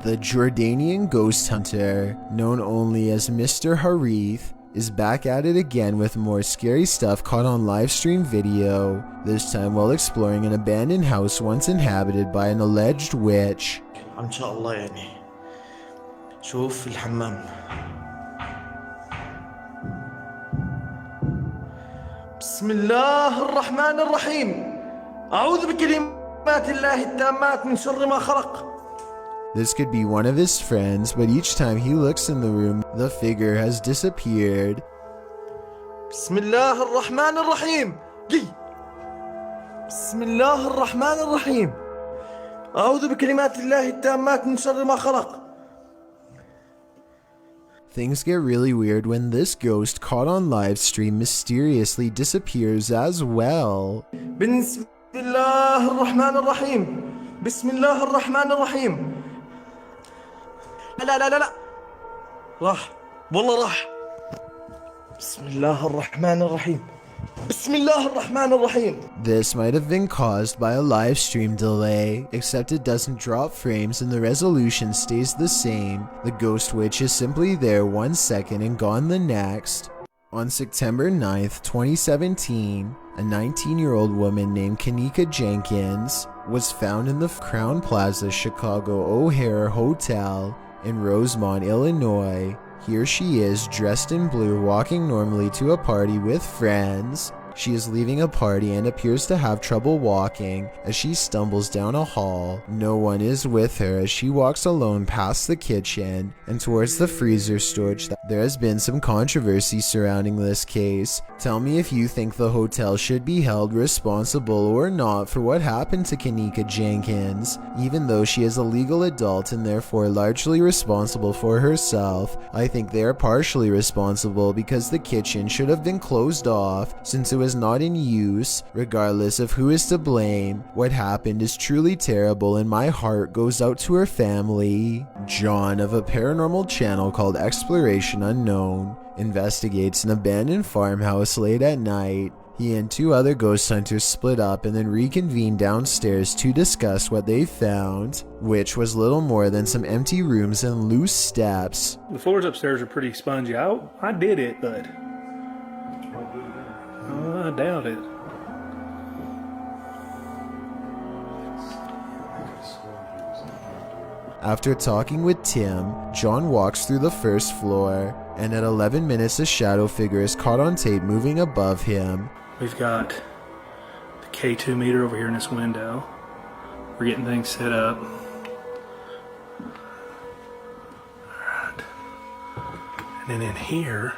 The Jordanian ghost hunter, known only as Mr. Harith, is back at it again with more scary stuff caught on live stream video, this time while exploring an abandoned house once inhabited by an alleged witch. إن شاء الله يعني شوف الحمام. بسم الله الرحمن الرحيم. أعوذ بكلمات الله التامات من شر ما خلق. This could be one of his friends, but each time he looks in the room, the figure has disappeared. بسم الله الرحمن الرحيم. بسم الله الرحمن الرحيم. أعوذ بكلمات الله التامات من شر ما خلق. Things get really weird when this ghost caught on live stream mysteriously disappears as well. بسم الله الرحمن الرحيم. بسم الله الرحمن الرحيم. لا لا لا لا راح والله راح. بسم الله الرحمن الرحيم. بسم الله الرحمن الرحيم. This might have been caused by a live stream delay, except it doesn't drop frames and the resolution stays the same. The ghost witch is simply there 1 second and gone the next. On September 9th, 2017, a 19-year-old woman named Kanika Jenkins was found in the Crown Plaza Chicago O'Hare Hotel in Rosemont, Illinois. Here she is, dressed in blue, walking normally to a party with friends. She is leaving a party and appears to have trouble walking as she stumbles down a hall. No one is with her as she walks alone past the kitchen and towards the freezer storage. There has been some controversy surrounding this case. Tell me if you think the hotel should be held responsible or not for what happened to Kanika Jenkins. Even though she is a legal adult and therefore largely responsible for herself, I think they are partially responsible because the kitchen should have been closed off since it was not in use. Regardless of who is to blame, what happened is truly terrible and my heart goes out to her family. John of a paranormal channel called Exploration Unknown investigates an abandoned farmhouse late at night. He and 2 other ghost hunters split up and then reconvened downstairs to discuss what they found, which was little more than some empty rooms and loose steps. The floors upstairs are pretty spongy. I did it, but I doubt it. After talking with Tim, John walks through the first floor, and at 11 minutes a shadow figure is caught on tape moving above him. We've got the K2 meter over here in this window. We're getting things set up. Alright. And then in here,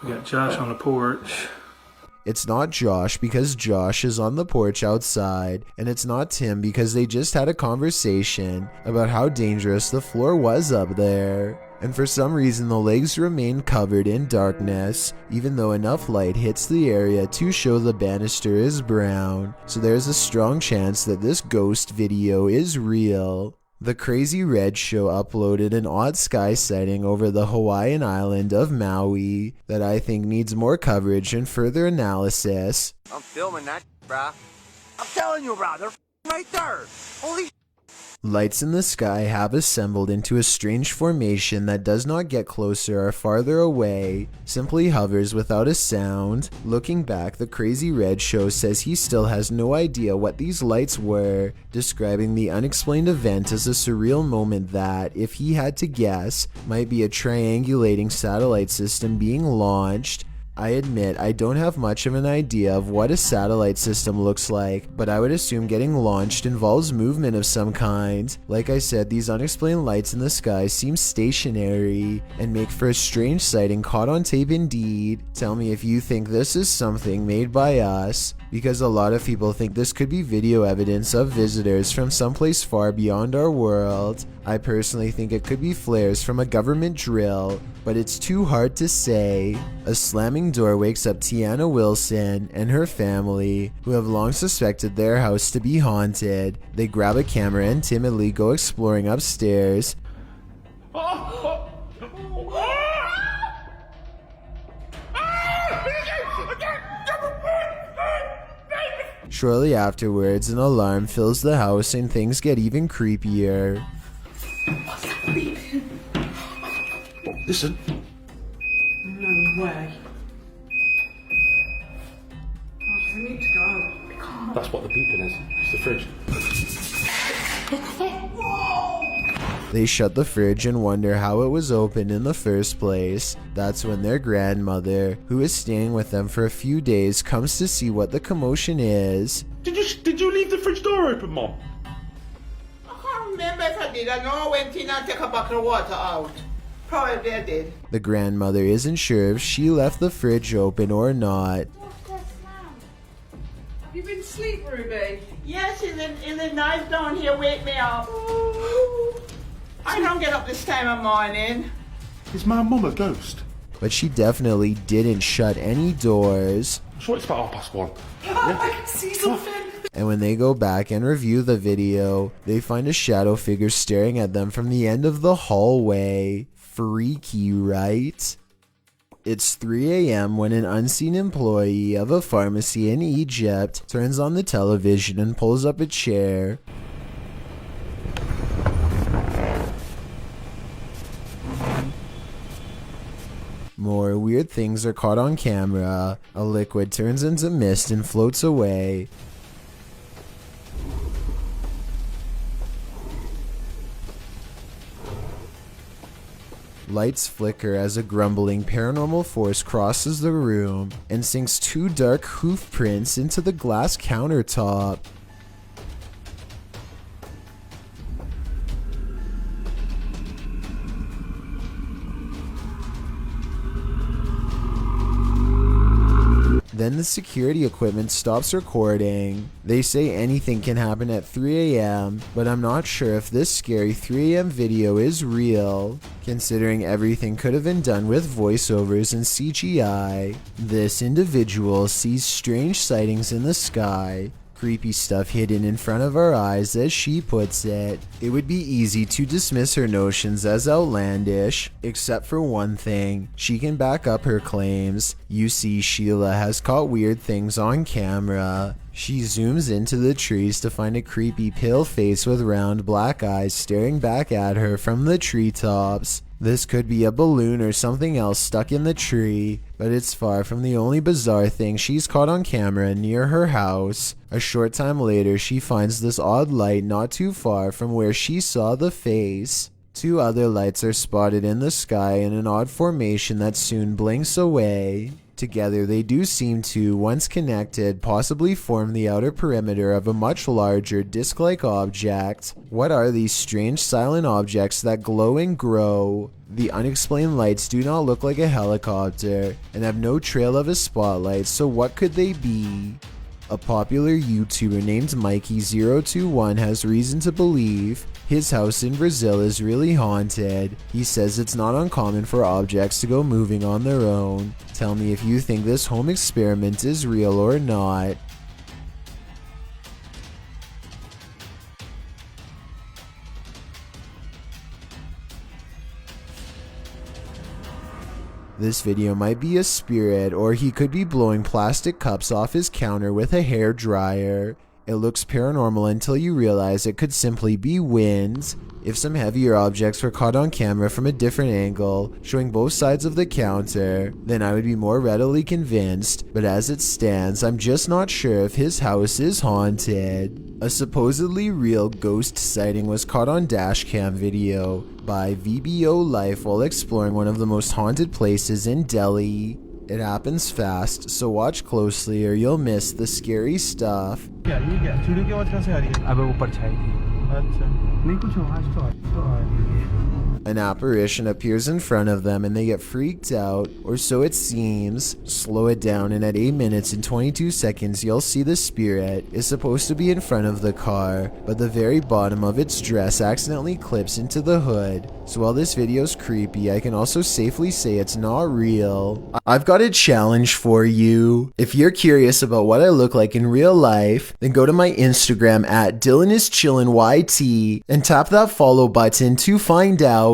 we got Josh on the porch. It's not Josh because Josh is on the porch outside, and it's not Tim because they just had a conversation about how dangerous the floor was up there. And for some reason the legs remain covered in darkness, even though enough light hits the area to show the banister is brown, so there's a strong chance that this ghost video is real. The Crazy Red Show uploaded an odd sky sighting over the Hawaiian island of Maui that I think needs more coverage and further analysis. I'm filming that, bruh. I'm telling you, bruh, they're right there. Holy Lights in the sky have assembled into a strange formation that does not get closer or farther away, simply hovers without a sound. Looking back, the Crazy Red Show says he still has no idea what these lights were, describing the unexplained event as a surreal moment that, if he had to guess, might be a triangulating satellite system being launched. I admit I don't have much of an idea of what a satellite system looks like, but I would assume getting launched involves movement of some kind. Like I said, these unexplained lights in the sky seem stationary and make for a strange sighting caught on tape indeed. Tell me if you think this is something made by us, because a lot of people think this could be video evidence of visitors from someplace far beyond our world. I personally think it could be flares from a government drill, but it's too hard to say. A slamming door wakes up Tiana Wilson and her family, who have long suspected their house to be haunted. They grab a camera and timidly go exploring upstairs. Shortly afterwards, an alarm fills the house and things get even creepier. Listen. No way. Oh, we need to go. That's what the beeping is. It's the fridge. They shut the fridge and wonder how it was opened in the first place. That's when their grandmother, who is staying with them for a few days, comes to see what the commotion is. Did you leave the fridge door open, Mom? I can't remember if I did. I know I went in and took a bucket of water out. Probably I did. The grandmother isn't sure if she left the fridge open or not. Have you been asleep, Ruby? Yes, in the night down here wake me up. I don't get up this time of morning. Is my mum a ghost? But she definitely didn't shut any doors. I'm sure it's about 1:30. I can see something. And when they go back and review the video, they find a shadow figure staring at them from the end of the hallway. Freaky, right? It's 3 a.m. when an unseen employee of a pharmacy in Egypt turns on the television and pulls up a chair. More weird things are caught on camera. A liquid turns into mist and floats away. Lights flicker as a grumbling paranormal force crosses the room and sinks 2 dark hoof prints into the glass countertop. Then the security equipment stops recording. They say anything can happen at 3 a.m., but I'm not sure if this scary 3 a.m. video is real, considering everything could have been done with voiceovers and CGI. This individual sees strange sightings in the sky, creepy stuff hidden in front of our eyes, as she puts it. It would be easy to dismiss her notions as outlandish, except for one thing: she can back up her claims. You see, Sheila has caught weird things on camera. She zooms into the trees to find a creepy pale face with round black eyes staring back at her from the treetops. This could be a balloon or something else stuck in the tree, but it's far from the only bizarre thing she's caught on camera near her house. A short time later, she finds this odd light not too far from where she saw the face. 2 other lights are spotted in the sky in an odd formation that soon blinks away. Together, they do seem to, once connected, possibly form the outer perimeter of a much larger disc-like object. What are these strange silent objects that glow and grow? The unexplained lights do not look like a helicopter and have no trail of a spotlight, so what could they be? A popular YouTuber named Mikey021 has reason to believe his house in Brazil is really haunted. He says it's not uncommon for objects to go moving on their own. Tell me if you think this home experiment is real or not. This video might be a spirit, or he could be blowing plastic cups off his counter with a hair dryer. It looks paranormal until you realize it could simply be wind. If some heavier objects were caught on camera from a different angle, showing both sides of the counter, then I would be more readily convinced, but as it stands, I'm just not sure if his house is haunted. A supposedly real ghost sighting was caught on dashcam video by VBO Life while exploring one of the most haunted places in Delhi. It happens fast, so watch closely or you'll miss the scary stuff. An apparition appears in front of them and they get freaked out, or so it seems. Slow it down and at 8 minutes and 22 seconds you'll see the spirit is supposed to be in front of the car, but the very bottom of its dress accidentally clips into the hood. So while this video's creepy, I can also safely say it's not real. I've got a challenge for you. If you're curious about what I look like in real life, then go to my Instagram at DylanIsChillinYT and tap that follow button to find out.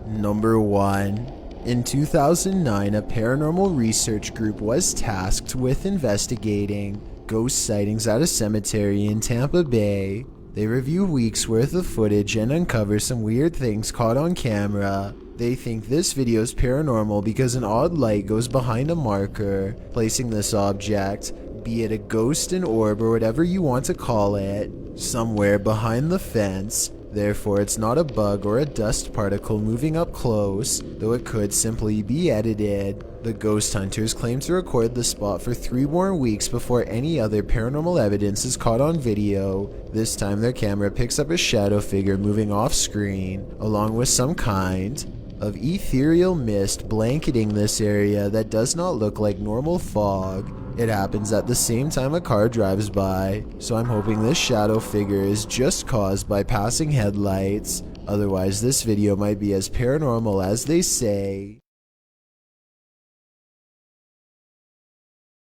Number 1. In 2009, a paranormal research group was tasked with investigating ghost sightings at a cemetery in Tampa Bay. They review weeks worth of footage and uncover some weird things caught on camera. They think this video is paranormal because an odd light goes behind a marker, placing this object, be it a ghost, an orb, or whatever you want to call it, somewhere behind the fence. Therefore, it's not a bug or a dust particle moving up close, though it could simply be edited. The ghost hunters claim to record the spot for 3 more weeks before any other paranormal evidence is caught on video. This time their camera picks up a shadow figure moving off screen, along with some kind of ethereal mist blanketing this area that does not look like normal fog. It happens at the same time a car drives by, so I'm hoping this shadow figure is just caused by passing headlights. Otherwise, this video might be as paranormal as they say.